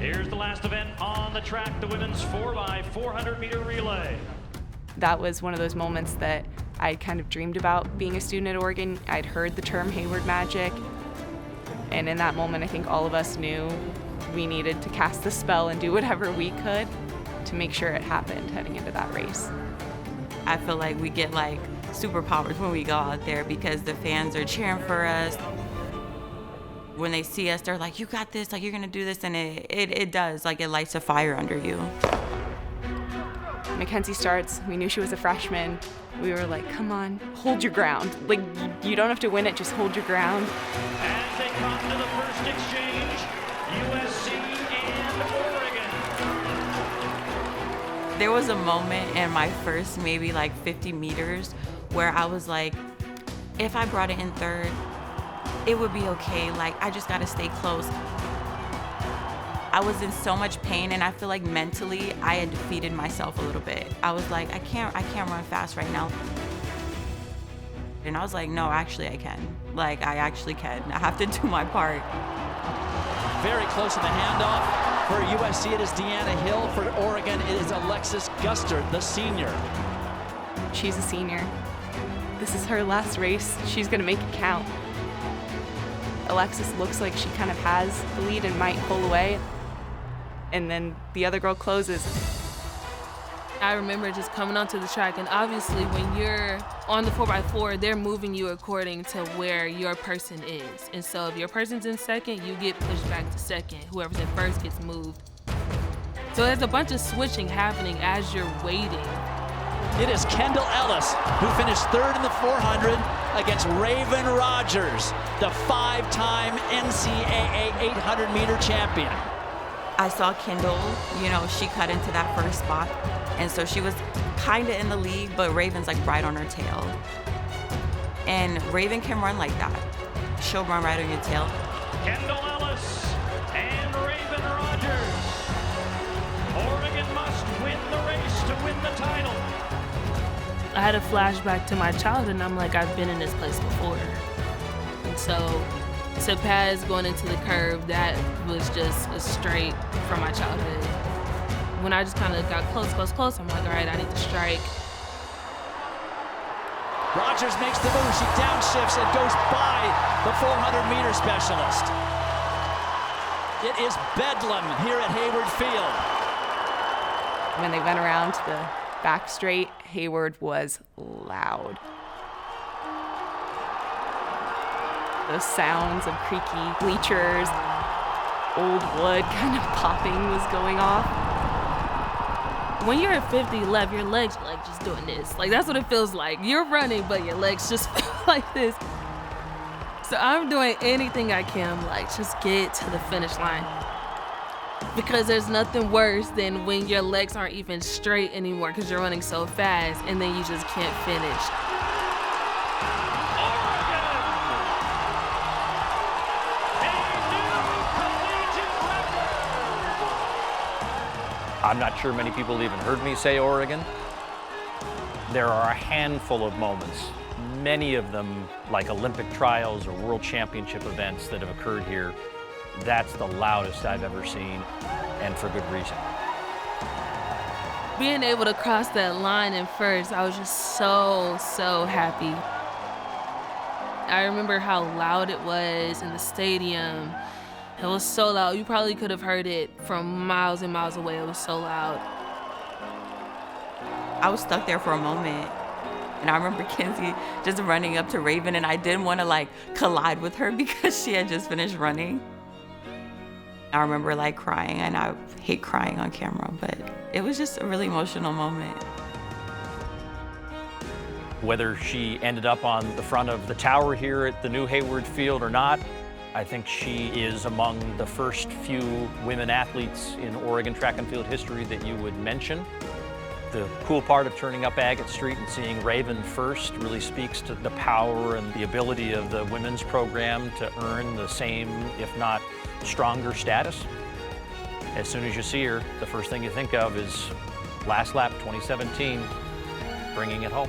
Here's the last event on the track, the women's 4x400 meter relay. That was one of those moments that I kind of dreamed about being a student at Oregon. I'd heard the term Hayward Magic, and in that moment I think all of us knew we needed to cast the spell and do whatever we could to make sure it happened heading into that race. I feel like we get like superpowers when we go out there because the fans are cheering for us. When they see us, they're like, you got this, like you're gonna do this, and it does, like it lights a fire under you. Mackenzie starts, we knew she was a freshman. We were like, come on, hold your ground. Like, you don't have to win it, just hold your ground. As they come to the first exchange, USC and Oregon. There was a moment in my first maybe like 50 meters where I was like, if I brought it in third, it would be okay. Like, I just gotta stay close. I was in so much pain, and I feel like mentally I had defeated myself a little bit. I was like, I can't run fast right now. And I was like, no, actually I can. Like, I actually can. I have to do my part. Very close in the handoff. For USC, it is Deanna Hill. For Oregon, it is Alexis Gustard, the senior. She's a senior. This is her last race. She's gonna make it count. Alexis looks like she kind of has the lead and might pull away. And then the other girl closes. I remember just coming onto the track, and obviously when you're on the 4x4, they're moving you according to where your person is. And so if your person's in second, you get pushed back to second. Whoever's in first gets moved. So there's a bunch of switching happening as you're waiting. It is Kendall Ellis, who finished third in the 400 against Raevyn Rogers, the 5-time NCAA 800-meter champion. I saw Kendall, you know, she cut into that first spot. And so she was kind of in the lead, but Raven's like right on her tail. And Raevyn can run like that. She'll run right on your tail. Kendall Ellis and Raevyn Rogers. Oregon must win the race to win the title. I had a flashback to my childhood, and I'm like, I've been in this place before. And so to pass going into the curve, that was just a straight from my childhood. When I just kind of got close, I'm like, all right, I need to strike. Rogers makes the move. She downshifts and goes by the 400-meter specialist. It is bedlam here at Hayward Field. When they went around to the back straight, Hayward was loud. Those sounds of creaky bleachers, old wood kind of popping was going off. When you're at 50 left, your legs are like just doing this. Like, that's what it feels like. You're running, but your legs just feel like this. So I'm doing anything I can, like, just get to the finish line. Because there's nothing worse than when your legs aren't even straight anymore because you're running so fast and then you just can't finish. I'm not sure many people even heard me say Oregon. There are a handful of moments, many of them like Olympic trials or world championship events that have occurred here. That's the loudest I've ever seen, and for good reason. Being able to cross that line in first, I was just so happy. I remember how loud it was in the stadium. It was so loud. You probably could have heard it from miles and miles away. It was so loud. I was stuck there for a moment. And I remember Kenzie just running up to Raevyn, and I didn't want to like collide with her because she had just finished running. I remember like crying, and I hate crying on camera, but it was just a really emotional moment. Whether she ended up on the front of the tower here at the new Hayward Field or not, I think she is among the first few women athletes in Oregon track and field history that you would mention. The cool part of turning up Agate Street and seeing Raevyn first really speaks to the power and the ability of the women's program to earn the same, if not stronger status. As soon as you see her, the first thing you think of is last lap 2017, bringing it home.